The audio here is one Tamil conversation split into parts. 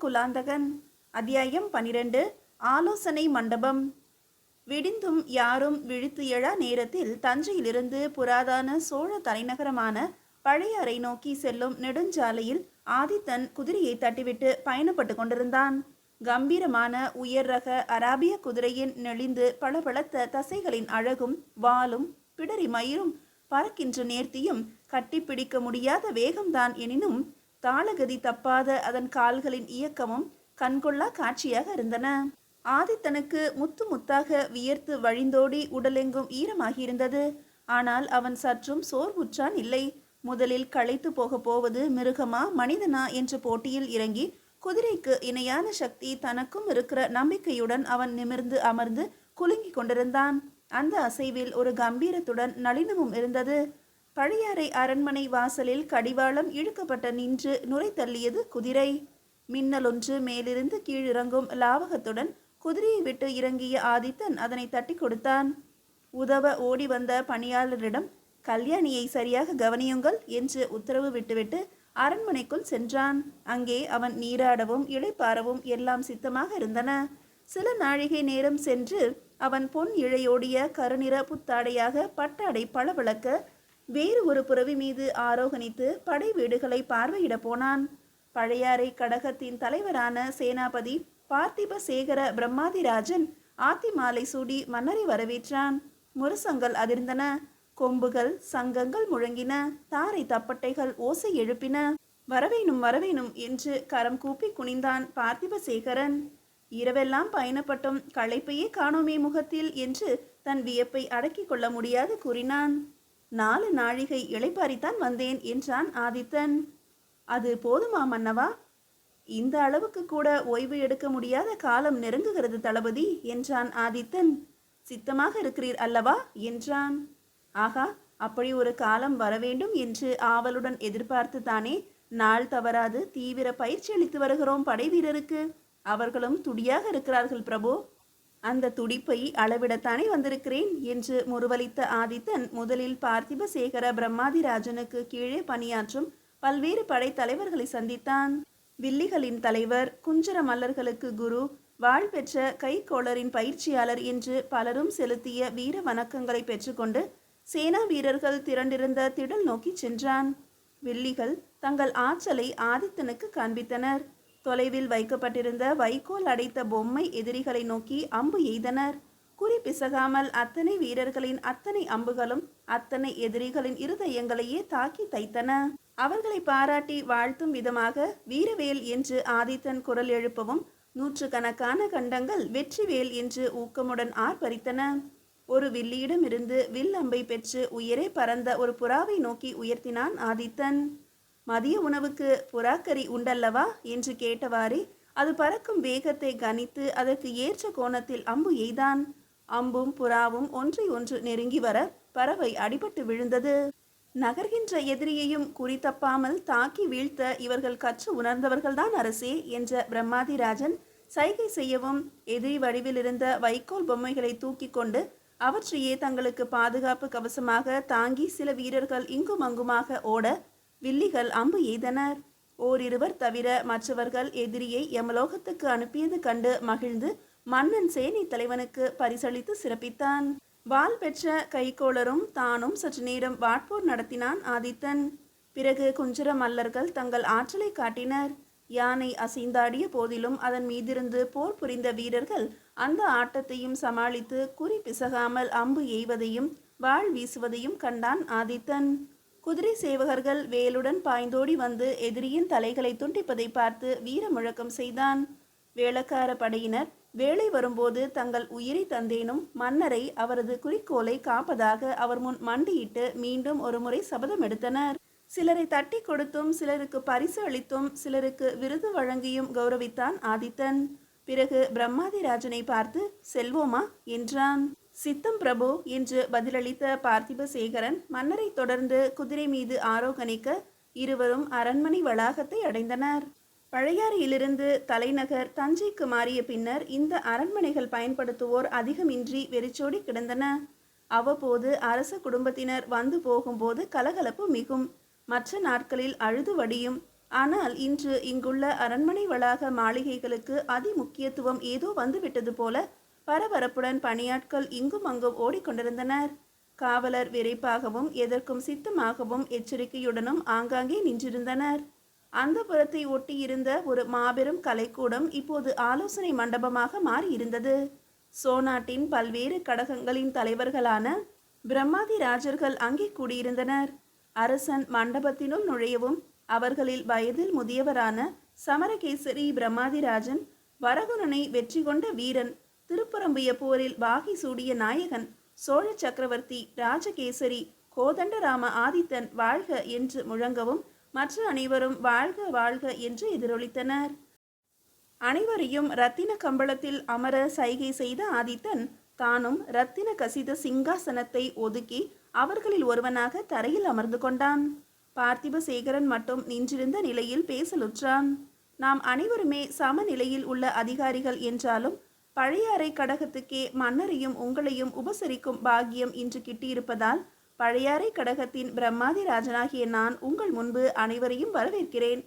குலாந்தகன். அத்தியாயம் 12. ஆலோசனை மண்டபம். விடிந்தும் யாரும் விழித்து எழா நேரத்தில் தஞ்சையிலிருந்து புராதன சோழ தலைநகரமான பழையாறை நோக்கி செல்லும் நெடுஞ்சாலையில் ஆதித்தன் குதிரையை தட்டிவிட்டு பயணப்பட்டு கொண்டிருந்தான். கம்பீரமான உயர் ரக அராபிய குதிரையின் நெளிந்து பளபளத்த தசைகளின் அழகும் வாலும் பிடரி மயிரும் பறக்கின்ற நேர்த்தியும் கட்டிப்பிடிக்க முடியாத வேகம்தான் எனினும் தாளகதி தப்பாத அதன் கால்களின் இயக்கமும் கண்கொள்ளா காட்சியாக இருந்தன. ஆதித்தனுக்கு முத்து முத்தாக வியர்த்து வழிந்தோடி உடலெங்கும் ஈரமாகியிருந்தது. ஆனால் அவன் சற்றும் சோர்வுற்றான் இல்லை. முதலில் களைத்து போவது மிருகமா மனிதனா என்ற போட்டியில் இறங்கி குதிரைக்கு இணையான சக்தி தனக்கும் இருக்கிற நம்பிக்கையுடன் அவன் நிமிர்ந்து அமர்ந்து குலுங்கி கொண்டிருந்தான். அந்த அசைவில் ஒரு கம்பீரத்துடன் நளினமும் இருந்தது. பழையாறை அரண்மனை வாசலில் கடிவாளம் இழுக்கப்பட்ட நின்று நுரை தள்ளியது குதிரை. மின்னலொன்று மேலிருந்து கீழிறங்கும் லாவகத்துடன் குதிரையை விட்டு இறங்கிய ஆதித்தன் அதனை தட்டி கொடுத்தான். உதவ ஓடி வந்த பணியாளரிடம் கல்யாணியை சரியாக கவனியுங்கள் என்று உத்தரவு விட்டுவிட்டு அரண்மனைக்குள் சென்றான். அங்கே அவன் நீராடவும் இளைப்பாறவும் எல்லாம் சித்தமாக இருந்தன. சில நாழிகை நேரம் சென்று அவன் பொன் இழையோடிய கருநிற புத்தாடையாக பட்டாடை பளபளக்க வேறு ஒரு புறவி மீது ஆரோகணித்து படை வீடுகளை பார்வையிட போனான். பழையாறை கடகத்தின் தலைவரான சேனாபதி பார்த்திப சேகர பிரம்மாதிராஜன் ஆத்தி மாலை சூடி மன்னரை வரவேற்றான். முரசங்கள் அதிர்ந்தன, கொம்புகள் சங்கங்கள் முழங்கின, தாரை தப்பட்டைகள் ஓசை எழுப்பின. வரவேணும் வரவேணும் என்று கரம் கூப்பி குனிந்தான் பார்த்திப சேகரன். இரவெல்லாம் பயணப்பட்டும் களைப்பையே காணோமே முகத்தில் என்று தன் வியப்பை அடக்கிக் கொள்ள முடியாது கூறினான். 4 நாழிகை இளைப்பாரித்தான் வந்தேன் என்றான் ஆதித்தன். அது போதுமா மன்னவா? இந்த அளவுக்கு கூட ஓய்வு எடுக்க முடியாத காலம் நெருங்குகிறது தளபதி என்றான் ஆதித்தன். சித்தமாக இருக்கிறீர் அல்லவா என்றான். ஆகா, அப்படி ஒரு காலம் வரவேண்டும் என்று ஆவலுடன் எதிர்பார்த்து தானே நாள் தவறாது தீவிர பயிற்சி அளித்து வருகிறோம் படை வீரருக்கு. அவர்களும் துடியாக இருக்கிறார்கள் பிரபு. அந்த துடிப்பை அளவிடத்தானே வந்திருக்கிறேன் என்று முறுவலித்த ஆதித்தன் முதலில் பார்த்திப சேகர பிரம்மாதிராஜனுக்கு கீழே பணியாற்றும் பல்வேறு படை தலைவர்களை சந்தித்தான். வில்லிகளின் தலைவர், குஞ்சர மல்லர்களுக்கு குரு, வாழ் பெற்ற கைக்கோளரின் பயிற்சியாளர் என்று பலரும் செலுத்திய வீர வணக்கங்களை பெற்றுக்கொண்டு சேனா வீரர்கள் திரண்டிருந்த திடல் நோக்கி சென்றான். வில்லிகள் தங்கள் ஆற்றலை ஆதித்தனுக்கு காண்பித்தனர். தொலைவில் வைக்கப்பட்டிருந்த வைக்கோல் அடைத்த பொம்மை எதிரிகளை நோக்கி அம்பு எய்தனர். குறி பிசகாமல் அத்தனை வீரர்களின் அத்தனை அம்புகளும் அத்தனை எதிரிகளின் இருதயங்களையே தாக்கி தைத்தன. அவர்களை பாராட்டி வாழ்த்தும் விதமாக வீரவேல் என்று ஆதித்தன் குரல் எழுப்பவும் நூற்றுக்கணக்கான கண்டங்கள் வெற்றிவேல் என்று ஊக்கமுடன் ஆர்ப்பரித்தன. ஒரு வில்லியிடமிருந்து வில் அம்பை பெற்று உயரே பறந்த ஒரு புறாவை நோக்கி உயர்த்தினான் ஆதித்தன். மதிய உணவுக்கு புறாக்கறி உண்டல்லவா என்று கேட்டவாறே அது பறக்கும் வேகத்தை கணித்து அதற்கு ஏற்ற கோணத்தில் அம்பு எய்தான். அம்பும் புறாவும் ஒன்றை ஒன்று நெருங்கி வர பறவை அடிபட்டு விழுந்தது. நகர்கின்ற எதிரியையும் குறி தப்பாமல் தாக்கி வீழ்த்த இவர்கள் கற்று உணர்ந்தவர்கள்தான் அரசே என்ற பிரம்மாதிராஜன் சைகை செய்யவும் எதிரி வடிவில் இருந்த வைக்கோல் பொம்மைகளை தூக்கி கொண்டு அவற்றையே தங்களுக்கு பாதுகாப்பு கவசமாக தாங்கி சில வீரர்கள் இங்கும் அங்குமாக ஓட வில்லிகள் அம்பு எய்தனர். ஓரிருவர் தவிர மற்றவர்கள் எதிரியை யமலோகத்துக்கு அனுப்பியது கண்டு மகிழ்ந்து மன்னன் சேனை தலைவனுக்கு பரிசளித்து சிறப்பித்தான். வாள் பெற்ற கைக்கோளரும் தானும் சற்று நேரம் வாட்போர் நடத்தினான் ஆதித்தன். பிறகு குஞ்சர மல்லர்கள் தங்கள் ஆற்றலை காட்டினர். யானை அசைந்தாடிய போதிலும் அதன் மீதிருந்து போர் புரிந்த வீரர்கள் அந்த ஆட்டத்தையும் சமாளித்து குறி பிசகாமல் அம்பு எய்வதையும் வாள் வீசுவதையும் கண்டான் ஆதித்தன். குதிரை சேவகர்கள் வேலுடன் பாய்ந்தோடி வந்து எதிரியின் தலைகளை துண்டிப்பதை பார்த்து வீர முழக்கம் செய்தான். வேளக்கார படையினர் வேளை வரும்போது தங்கள் உயிரை தந்தேனும் மன்னரை அவரது குறிக்கோளை காப்பதாக அவர் முன் மண்டியிட்டு மீண்டும் ஒரு முறை சபதம் எடுத்தனர். சிலரை தட்டி கொடுத்தும் சிலருக்கு பரிசு அளித்தும் சிலருக்கு விருது வழங்கியும் கௌரவித்தான் ஆதித்தன். பிறகு பிரம்மாதிராஜனை பார்த்து செல்வோமா என்றான். சித்தம் பிரபு என்று பதிலளித்த பார்த்திப சேகரன் மன்னரை தொடர்ந்து குதிரை மீது ஆரோகணிக்க இருவரும் அரண்மனை வளாகத்தை அடைந்தனர். பழையாறையிலிருந்து தலைநகர் தஞ்சைக்கு மாறிய பின்னர் இந்த அரண்மனைகள் பயன்படுத்துவோர் அதிகமின்றி வெறிச்சோடி கிடந்தன. அவ்வப்போது அரச குடும்பத்தினர் வந்து போகும்போது கலகலப்பு மிகும். மற்ற நாட்களில் அழுது வடியும். ஆனால் இன்று இங்குள்ள அரண்மனை வளாக மாளிகைகளுக்கு அதிமுக்கியத்துவம் ஏதோ வந்துவிட்டது போல பரபரப்புடன் பணியாட்கள் இங்கும் அங்கும் ஓடிக்கொண்டிருந்தனர். காவலர் விரைப்பாகவும் எதற்கும் சித்தமாகவும் எச்சரிக்கையுடனும் ஆங்காங்கே நின்றிருந்தனர். அந்த புறத்தை ஒட்டியிருந்த ஒரு மாபெரும் கலைக்கூடம் இப்போது ஆலோசனை மண்டபமாக மாறியிருந்தது. சோநாட்டின் பல்வேறு கடகங்களின் தலைவர்களான பிரம்மாதி ராஜர்கள் அங்கே கூடியிருந்தனர். அரசன் மண்டபத்தினுள் நுழையவும் அவர்களில் வயதில் முதியவரான சமரகேசரி பிரம்மாதிராஜன், வரகுணனை வெற்றி கொண்ட வீரன், திருப்புறம்பிய போரில் வாகை சூடிய நாயகன், சோழ சக்கரவர்த்தி ராஜகேசரி கோதண்டராம ஆதித்தன் வாழ்க என்று முழங்கவும் மற்ற அனைவரும் வாழ்க வாழ்க என்று எதிரொலித்தனர். அனைவரையும் இரத்தின கம்பளத்தில் அமர சைகை செய்த ஆதித்தன் தானும் இரத்தின கசித சிங்காசனத்தை ஒதுக்கி அவர்களில் ஒருவனாக தரையில் அமர்ந்து கொண்டான். பார்த்திபசேகரன் மட்டும் நின்றிருந்த நிலையில் பேசலுற்றான். நாம் அனைவருமே சமநிலையில் உள்ள அதிகாரிகள் என்றாலும் பழையாறை கடகத்துக்கே மன்னரையும் உங்களையும் உபசரிக்கும் பாக்கியம் இன்று கிட்டியிருப்பதால் பழையாறை கடகத்தின் பிரம்மாதி ராஜனாகிய நான் உங்கள் முன்பு அனைவரையும் வரவேற்கிறேன்.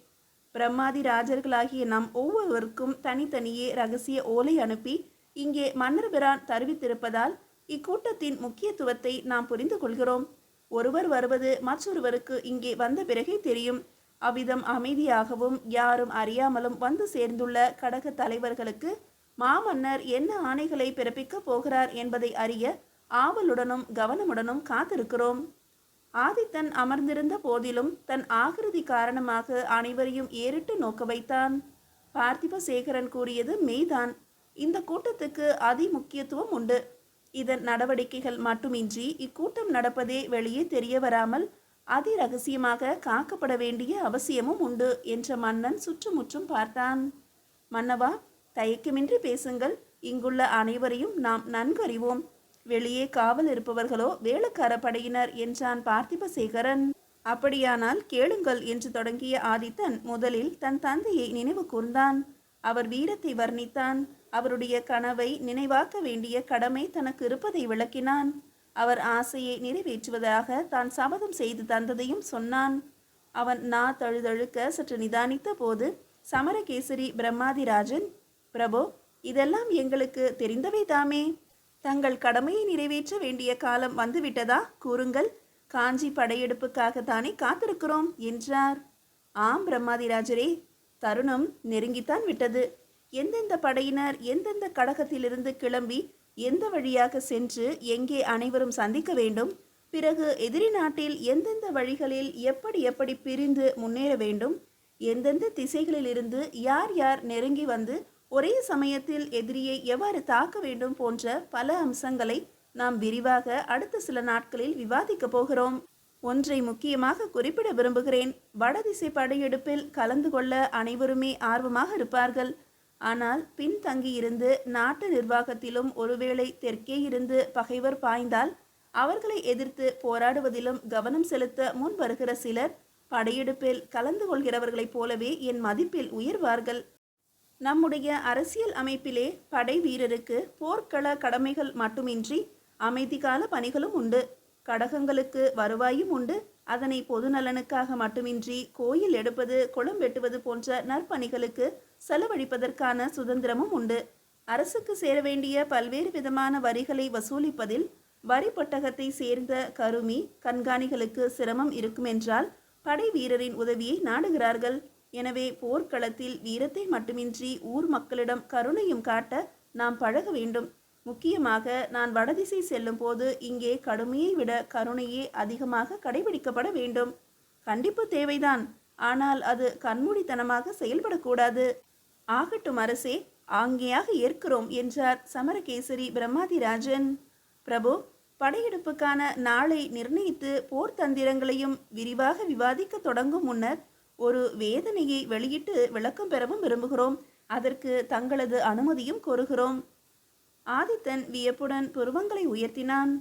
பிரம்மாதி ராஜர்களாகிய நம் ஒவ்வொருவருக்கும் தனித்தனியே ரகசிய ஓலை அனுப்பி இங்கே மன்னர் பிரான் தெரிவித்திருப்பதால் இக்கூட்டத்தின் முக்கியத்துவத்தை நாம் புரிந்து கொள்கிறோம். ஒருவர் வருவது மற்றொருவருக்கு இங்கே வந்த பிறகே தெரியும். அவ்விதம் அமைதியாகவும் யாரும் அறியாமலும் வந்து சேர்ந்துள்ள கடக தலைவர்களுக்கு மாமன்னர் என்ன ஆணைகளை பிறப்பிக்கப் போகிறார் என்பதை அறிய ஆவலுடனும் கவனமுடனும் காத்திருக்கிறோம். ஆதித்தன் அமர்ந்திருந்த போதிலும் தன் ஆகிருதி காரணமாக அனைவரையும் ஏறிட்டு நோக்க வைத்தான். பார்த்திபசேகரன் கூறியது மெய்தான். இந்த கூட்டத்துக்கு அதி முக்கியத்துவம் உண்டு. இதன் நடவடிக்கைகள் மட்டுமின்றி இக்கூட்டம் நடப்பதே வெளியே தெரிய வராமல் அதி ரகசியமாக காக்கப்பட வேண்டிய அவசியமும் உண்டு என்ற மன்னன் சுற்றுமுற்றும் பார்த்தான். மன்னவா, தயக்கமின்றி பேசுங்கள். இங்குள்ள அனைவரையும் நாம் நன்கு அறிவோம். வெளியே காவல் இருப்பவர்களோ வேளக்கார படையினர் என்றான் பார்த்திபசேகரன். அப்படியானால் கேளுங்கள் என்று தொடங்கிய ஆதித்தன் முதலில் தன் தந்தையை நினைவு கூர்ந்தான். அவர் வீரத்தை வர்ணித்தான். அவருடைய கனவை நினைவாக்க வேண்டிய கடமை தனக்கு இருப்பதை விளக்கினான். அவர் ஆசையை நிறைவேற்றுவதாக தான் சபதம் செய்து தந்ததையும் சொன்னான். அவன் நா தழுதழுக்க சற்று நிதானித்த போது சமரகேசரி பிரம்மாதிராஜன், பிரபு, இதெல்லாம் எங்களுக்கு தெரிந்தவை தாமே. தங்கள் கடமையை நிறைவேற்ற வேண்டிய காலம் வந்துவிட்டதா? கூறுங்கள். காஞ்சி படையெடுப்புக்காகத்தானே காத்திருக்கிறோம் என்றார். ஆம் பிரம்மாதிராஜரே, தருணம் நெருங்கித்தான் விட்டது. எந்தெந்த படையினர் எந்தெந்த கடகத்திலிருந்து கிளம்பி எந்த வழியாக சென்று எங்கே அனைவரும் சந்திக்க வேண்டும், பிறகு எதிரி நாட்டில் எந்தெந்த வழிகளில் எப்படி எப்படி பிரிந்து முன்னேற வேண்டும், எந்தெந்த திசைகளிலிருந்து யார் யார் நெருங்கி வந்து ஒரே சமயத்தில் எதிரியை எவ்வாறு தாக்க வேண்டும் போன்ற பல அம்சங்களை நாம் விரிவாக அடுத்த சில நாட்களில் விவாதிக்கப் போகிறோம். ஒன்றை முக்கியமாக குறிப்பிட விரும்புகிறேன். வடதிசை படையெடுப்பில் கலந்து கொள்ள அனைவருமே ஆர்வமாக இருப்பார்கள். ஆனால் பின்தங்கியிருந்து நாட்டு நிர்வாகத்திலும் ஒருவேளை தெற்கே இருந்து பகைவர் பாய்ந்தால் அவர்களை எதிர்த்து போராடுவதிலும் கவனம் செலுத்த முன் வருகிற சிலர் படையெடுப்பில் கலந்து கொள்கிறவர்களைப் போலவே என் மதிப்பில் உயர்வார்கள். நம்முடைய அரசியல் அமைப்பிலே படை வீரருக்கு போர்க்கள கடமைகள் மட்டுமின்றி அமைதிகால பணிகளும் உண்டு. கடகங்களுக்கு வருவாயும் உண்டு. அதனை பொது நலனுக்காக மட்டுமின்றி கோயில் எடுப்பது, குளம் வெட்டுவது போன்ற நற்பணிகளுக்கு செலவழிப்பதற்கான சுதந்திரமும் உண்டு. அரசுக்கு சேர வேண்டிய பல்வேறு விதமான வரிகளை வசூலிப்பதில் வரி பட்டகத்தை சேர்ந்த கருமி கண்காணிகளுக்கு சிரமம் இருக்குமென்றால் படை வீரரின் உதவியை நாடுகிறார்கள். எனவே போர்க்களத்தில் வீரத்தை மட்டுமின்றி ஊர் மக்களிடம் கருணையும் காட்ட நாம் பழக வேண்டும். முக்கியமாக நான் வடதிசை செல்லும் போது இங்கே கடுமையை விட கருணையே அதிகமாக கடைபிடிக்கப்பட வேண்டும். கண்டிப்பு தேவைதான், ஆனால் அது கண்மூடித்தனமாக செயல்படக்கூடாது. ஆகட்டும் அரசே, ஆங்கையாக ஏற்கிறோம் என்றார் சமரகேசரி பிரம்மாதிராஜன். பிரபு, படையெடுப்புக்கான நாளை நிர்ணயித்து போர் தந்திரங்களையும் விரிவாக விவாதிக்க தொடங்கும் முன்னர் ஒரு வேதனையை வெளியிட்டு விளக்கம் பெறவும் விரும்புகிறோம். அதற்கு தங்களது அனுமதியும் கோருகிறோம். ஆதித்தன் வியப்புடன் புருவங்களை உயர்த்தினான்.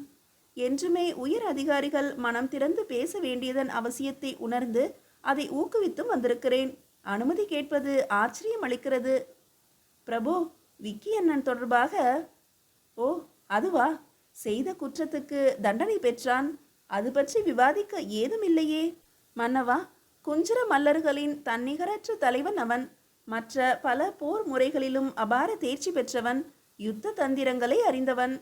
என்றுமே உயர் அதிகாரிகள் மனம் திறந்து பேச வேண்டியதன் அவசியத்தை உணர்ந்து அதை ஊக்குவித்தும் வந்திருக்கிறேன். அனுமதி கேட்பது ஆச்சரியம் அளிக்கிறது. பிரபு, விக்கி அண்ணன் தொடர்பாக. ஓ, அதுவா? செய்த குற்றத்துக்கு தண்டனை பெற்றான். அது பற்றி விவாதிக்க ஏதும் இல்லையே. மன்னவா, குஞ்சர மல்லர்களின் தன்னிகரற்ற தலைவன் அவன். மற்ற பல போர் முறைகளிலும் அபார தேர்ச்சி பெற்றவன். யுத்த தந்திரங்களை அறிந்தவன்.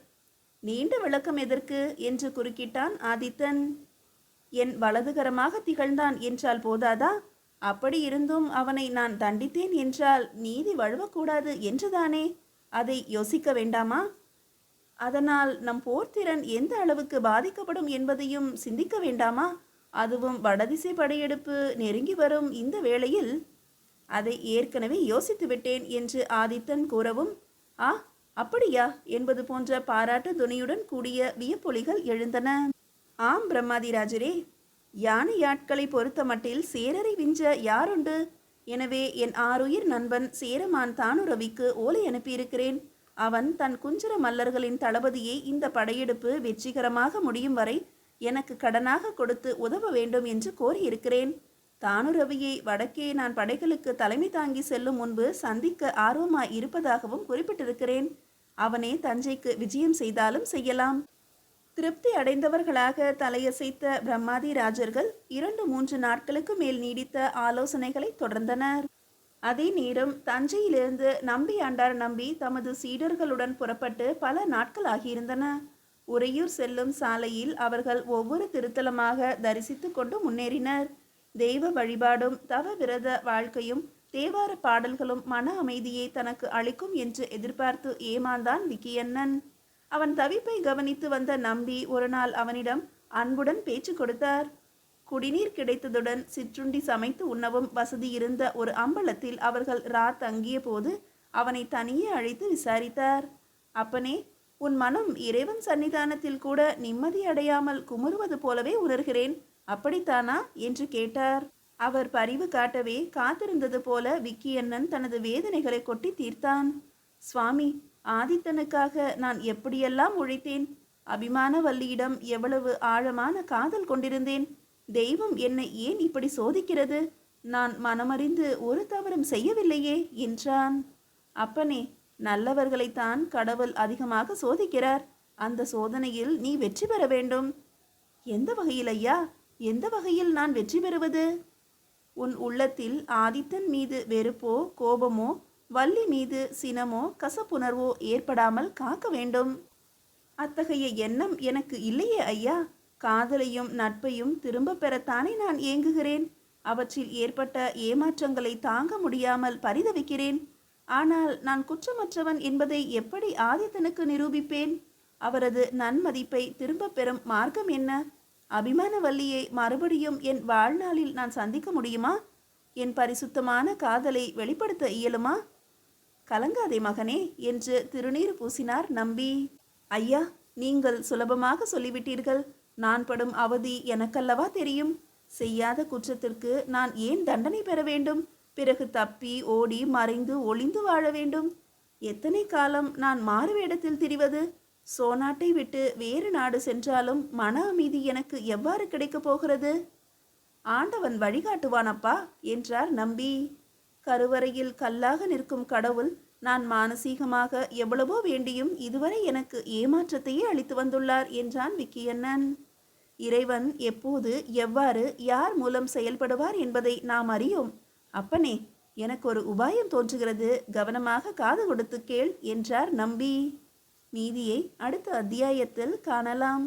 நீண்ட விளக்கம் எதற்கு என்று குறுக்கிட்டான் ஆதித்தன். என் வலதுகரமாக திகழ்ந்தான் என்றால் போதாதா? அப்படி இருந்தும் அவனை நான் தண்டித்தேன் என்றால் நீதி வழுவக்கூடாது என்றுதானே? அதை யோசிக்க வேண்டாமா? அதனால் நம் போர்த்திறன் எந்த அளவுக்கு பாதிக்கப்படும் என்பதையும் சிந்திக்க வேண்டாமா? அதுவும் வடதிசை படையெடுப்பு நெருங்கி வரும் இந்த வேளையில். அதை ஏற்கனவே யோசித்து விட்டேன் என்று ஆதித்தன் கூறவும், ஆ, அப்படியா என்பது போன்ற பாராட்டு துணியுடன் கூடிய வியப்பொலிகள் எழுந்தன. ஆம் பிரம்மாதிராஜரே, யானையாட்களை பொறுத்த மட்டில் சேரரை விஞ்ச யாருண்டு? எனவே என் ஆருயிர் நண்பன் சேரமான் தானுரவிக்கு ஓலை அனுப்பியிருக்கிறேன். அவன் தன் குஞ்சர மல்லர்களின் தளபதியை இந்த படையெடுப்பு வெற்றிகரமாக முடியும் வரை எனக்கு கடனாக கொடுத்து உதவ வேண்டும் என்று கோரியிருக்கிறேன். தானுரவியை வடக்கே நான் படைகளுக்கு தலைமை தாங்கி செல்லும் முன்பு சந்திக்க ஆர்வமாய் இருப்பதாகவும் குறிப்பிட்டிருக்கிறேன். அவனே தஞ்சைக்கு விஜயம் செய்தாலும் செய்யலாம். திருப்தி அடைந்தவர்களாக தலையசைத்த பிரம்மாதி ராஜர்கள் 2-3 நாட்களுக்கு மேல் நீடித்த ஆலோசனைகளை தொடர்ந்தனர். அதே நேரம் தஞ்சையிலிருந்து நம்பி ஆண்டார் நம்பி தமது சீடர்களுடன் புறப்பட்டு பல நாட்கள் ஆகியிருந்தன. உறையூர் செல்லும் சாலையில் அவர்கள் ஒவ்வொரு திருத்தலமாக தரிசித்து கொண்டு முன்னேறினர். தெய்வ வழிபாடும் தவ விரத வாழ்க்கையும் தேவார பாடல்களும் மன அமைதியை தனக்கு அளிக்கும் என்று எதிர்பார்த்து ஏமாந்தான் விக்கியண்ணன். அவன் தவிப்பை கவனித்து வந்த நம்பி ஒரு நாள் அவனிடம் அன்புடன் பேச்சு கொடுத்தார். குடிநீர் கிடைத்ததுடன் சிற்றுண்டி சமைத்து உண்ணவும் வசதி இருந்த ஒரு அம்பலத்தில் அவர்கள் தங்கிய போது அவனை தனியே அழைத்து விசாரித்தார். அப்பனே, உன் மனம் இறைவன் சன்னிதானத்தில் கூட நிம்மதி அடையாமல் குமுறுவது போலவே உணர்கிறேன், அப்படித்தானா என்று கேட்டார். அவர் பரிவு காட்டவே காத்திருந்தது போல விக்கியண்ணன் தனது வேதனைகளை கொட்டி தீர்த்தான். சுவாமி, ஆதித்தனுக்காக நான் எப்படியெல்லாம் உழைத்தேன். அபிமான வல்லியிடம் எவ்வளவு ஆழமான காதல் கொண்டிருந்தேன். தெய்வம் என்னை ஏன் இப்படி சோதிக்கிறது? நான் மனமறிந்து ஒரு தவறும் செய்யவில்லையே என்றான். அப்பனே, நல்லவர்களைத்தான் கடவுள் அதிகமாக சோதிக்கிறார். அந்த சோதனையில் நீ வெற்றி பெற வேண்டும். எந்த வகையில் ஐயா? எந்த வகையில் நான் வெற்றி பெறுவது? உன் உள்ளத்தில் ஆதித்தன் மீது வெறுப்போ கோபமோ வள்ளி மீது சினமோ கசப்புணர்வோ ஏற்படாமல் காக்க வேண்டும். அத்தகைய எண்ணம் எனக்கு இல்லையே ஐயா. காதலையும் நட்பையும் திரும்ப பெறத்தானே நான் ஏங்குகிறேன். அவற்றில் ஏற்பட்ட ஏமாற்றங்களை தாங்க முடியாமல் பரிதவிக்கிறேன். ஆனால் நான் குற்றமற்றவன் என்பதை எப்படி ஆதித்தனுக்கு நிரூபிப்பேன்? அவரது நன்மதிப்பை திரும்ப பெறும் மார்க்கம் என்ன? அபிமான வள்ளியை மறுபடியும் என் வாழ்நாளில் நான் சந்திக்க முடியுமா? என் பரிசுத்தமான காதலை வெளிப்படுத்த இயலுமா? கலங்காதே மகனே என்று திருநீர் பூசினார் நம்பி. ஐயா, நீங்கள் சுலபமாக சொல்லிவிட்டீர்கள். நான் படும் அவதி எனக்கல்லவா தெரியும். செய்யாத குற்றத்திற்கு நான் ஏன் தண்டனை பெற வேண்டும்? பிறகு தப்பி ஓடி மறைந்து ஒளிந்து வாழ வேண்டும். எத்தனை காலம் நான் மாறு வேடத்தில் திரிவது? சோநாட்டை விட்டு வேறு நாடு சென்றாலும் மன அமைதி எனக்கு எவ்வாறு கிடைக்கப் போகிறது? ஆண்டவன் வழிகாட்டுவானப்பா என்றார் நம்பி. கருவறையில் கல்லாக நிற்கும் கடவுள் நான் மானசீகமாக எவ்வளவோ வேண்டியும் இதுவரை எனக்கு ஏமாற்றத்தையே அளித்து வந்துள்ளார் என்றான் விக்கியண்ணன். இறைவன் எப்போது எவ்வாறு யார் மூலம் செயல்படுவார் என்பதை நாம் அறியோம். அப்பனே, எனக்கு ஒரு உபாயம் தோன்றுகிறது, கவனமாக காது கொடுத்து கேள் என்றார் நம்பி. மீதியை அடுத்த அத்தியாயத்தில் காணலாம்.